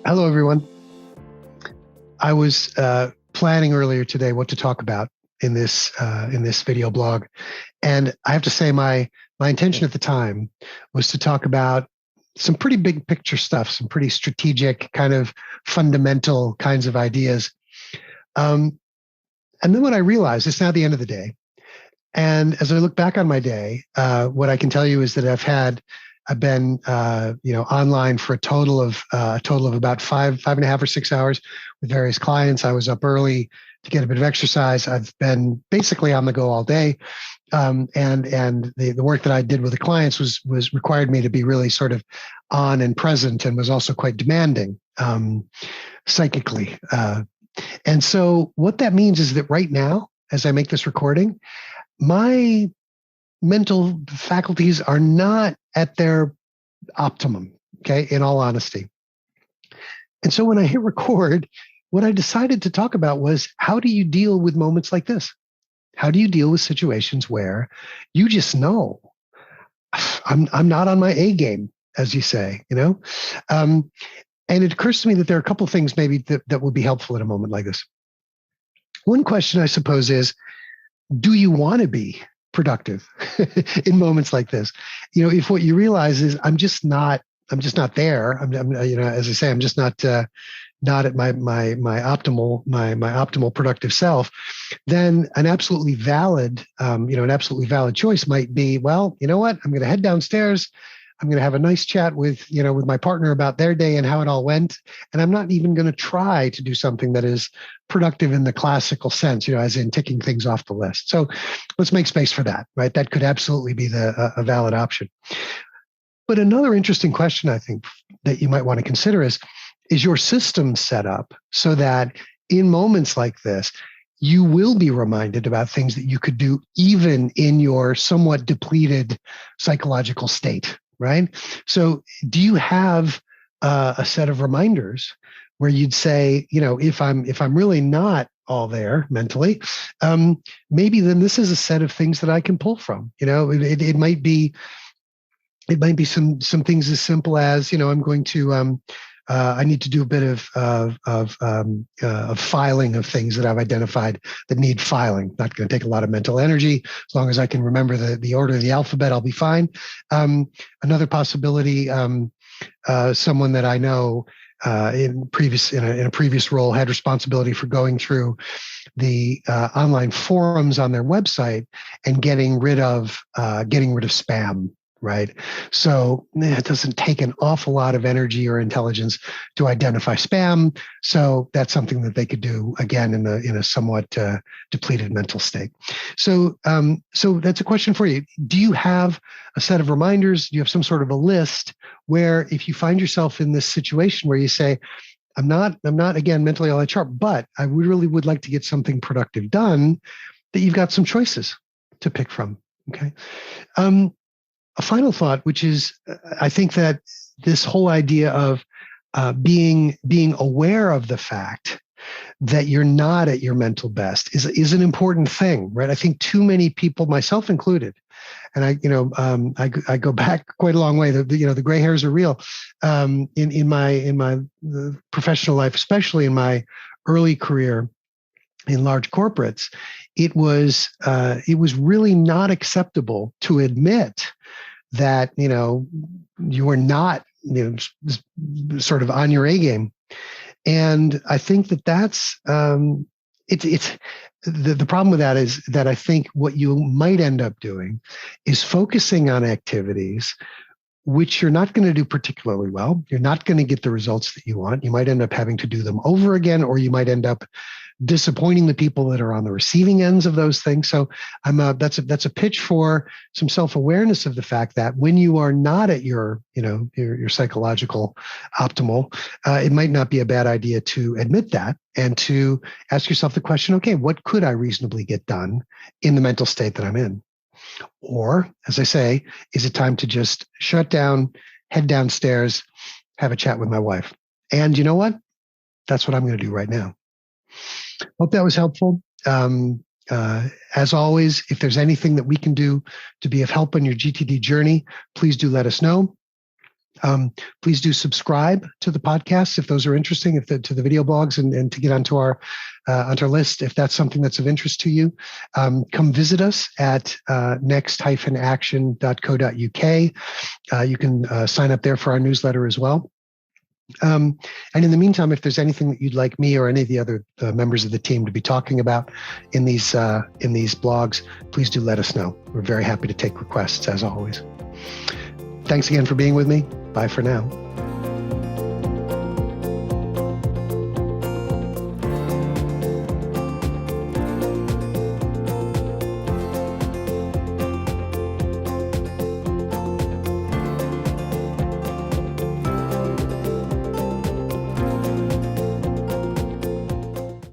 Hello, everyone. I was planning earlier today what to talk about in this video blog, and I have to say my intention at the time was to talk about some pretty big picture stuff, some pretty strategic, kind of fundamental kinds of ideas. And then what I realized, it's now the end of the day, and as I look back on my day, what I can tell you is that I've been online for a total of about 5.5 or 6 hours with various clients. I was up early to get a bit of exercise. I've been basically on the go all day, and the work that I did with the clients was required me to be really sort of on and present, and was also quite demanding psychically. And so what that means is that right now, as I make this recording, my mental faculties are not at their optimum, okay, in all honesty. And so when I hit record, what I decided to talk about was, how do you deal with moments like this? How do you deal with situations where you just know, I'm not on my A game, as you say, and it occurs to me that there are a couple of things maybe that would be helpful in a moment like this. One question, I suppose, is, do you want to be productive in moments like this? If what you realize is I'm just not there. I'm as I say, I'm just not at my optimal productive self. Then an absolutely valid choice might be, well, you know what? I'm going to head downstairs. I'm going to have a nice chat with my partner about their day and how it all went. And I'm not even going to try to do something that is productive in the classical sense, as in ticking things off the list. So let's make space for that, right? That could absolutely be a valid option. But another interesting question, I think, that you might want to consider is your system set up so that in moments like this, you will be reminded about things that you could do even in your somewhat depleted psychological state, right? So do you have a set of reminders where you'd say, if I'm really not all there mentally, maybe then this is a set of things that I can pull from. It might be some things as simple as, I'm going to I need to do a bit of filing of things that I've identified that need filing. Not going to take a lot of mental energy. As long as I can remember the order of the alphabet, I'll be fine. Another possibility, someone that I know in a previous role had responsibility for going through the online forums on their website and getting rid of spam. Right. So it doesn't take an awful lot of energy or intelligence to identify spam. So that's something that they could do, again, in a somewhat depleted mental state. So that's a question for you. Do you have a set of reminders? Do you have some sort of a list where if you find yourself in this situation where you say, I'm not again, mentally all that sharp, but I really would like to get something productive done, that you've got some choices to pick from. Okay. A final thought, which is, I think that this whole idea of being aware of the fact that you're not at your mental best is an important thing, right? I think too many people, myself included, and I go back quite a long way. The gray hairs are real. In my professional life, especially in my early career in large corporates, it was really not acceptable to admit that you were not sort of on your A game. And I think that's it's the problem with that is that I think what you might end up doing is focusing on activities which you're not going to do particularly well. You're not going to get the results that you want. You might end up having to do them over again, or you might end up disappointing the people that are on the receiving ends of those things. So that's a pitch for some self-awareness of the fact that when you are not at your psychological optimal, it might not be a bad idea to admit that and to ask yourself the question, okay, what could I reasonably get done in the mental state that I'm in? Or, as I say, is it time to just shut down, head downstairs, have a chat with my wife? And you know what? That's what I'm going to do right now. Hope that was helpful. As always, if there's anything that we can do to be of help on your GTD journey, please do let us know. Please do subscribe to the podcast if those are interesting, to the video blogs, and to get onto our list if that's something that's of interest to you. Come visit us at next-action.co.uk. You can sign up there for our newsletter as well. And in the meantime, if there's anything that you'd like me or any of the other members of the team to be talking about in these blogs, please do let us know. We're very happy to take requests, as always. Thanks again for being with me. Bye for now.